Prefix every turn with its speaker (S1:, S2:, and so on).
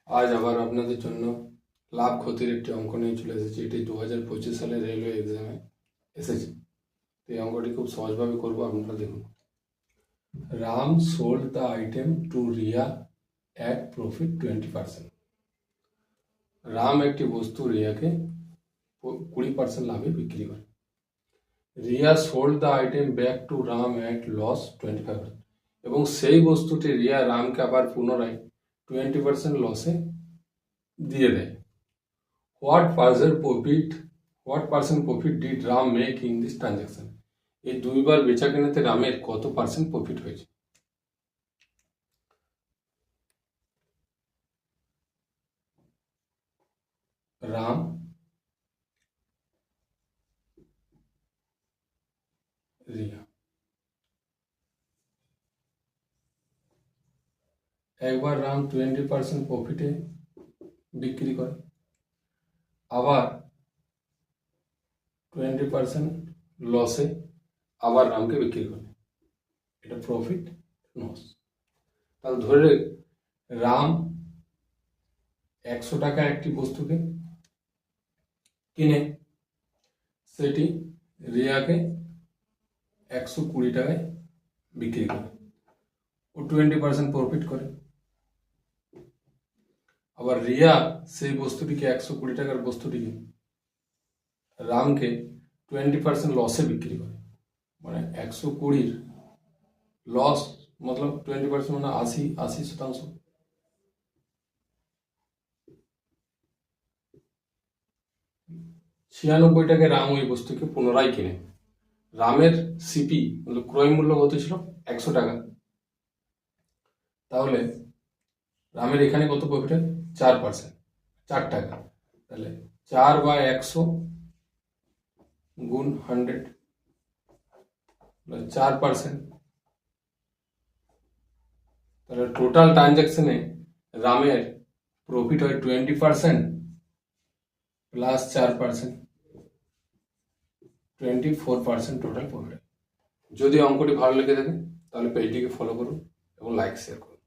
S1: আজ আবার আপনাদের জন্য লাভ ক্ষতির একটি অঙ্ক নিয়ে চলে এসেছি। এটি 2025 সালের রেলওয়ে এক্সামে এসেছে। তো এই অঙ্কটি খুব সহজভাবে করবো, আপনারা দেখুন। Ram sold the item to Riya at profit 20%। Ram একটি বস্তু রিয়াকে 20% লাভে বিক্রি করে। Riya sold the item back to Ram at loss 25%, এবং সেই বস্তুটি রিয়া রামকে আবার পুনরায় 20% লসে দিয়ে দেয়। What percent profit did Ram make in this transaction? এই দুইবার বেচা কেনাতে রামের কত পার্সেন্ট প্রফিট হয়েছে? রাম রিয়া, একবার রাম 20% প্রফিটে বিক্রি করে, আবার 20% লসে আবার রামকে বিক্রি করে। এটা প্রফিট লস। তাহলে ধরে রাম 100 টাকা একটি বস্তুকে কিনে সেটি রিয়াকে 120 টাকায় বিক্রি করে, ও 20% প্রফিট করে। আবার রিয়া সেই বস্তুটিকে 120 টাকার বস্তুটিকে রামকে 20% লসে বিক্রি করে। মানে 120 লস মতলব 20% মানে 80%। ছিয়ানব্বই টাকায় রাম ওই বস্তুকে পুনরায় কিনে। রামের সিপি ক্রয় মূল্য কত ছিল? 100 টাকা। তাহলে রামের এখানে কত প্রফিট হয়? 4%, 4 টাকা। তাহলে 4/100 গুণ 100, 4%। তাহলে টোটাল ট্রানজাকশনে রামের প্রফিট হয় 20% প্লাস 4%, 24% টোটাল প্রফিট। যদি অঙ্কটি ভালো লেগে থাকে তাহলে পেজটিকে ফলো করুন এবং লাইক শেয়ার করুন।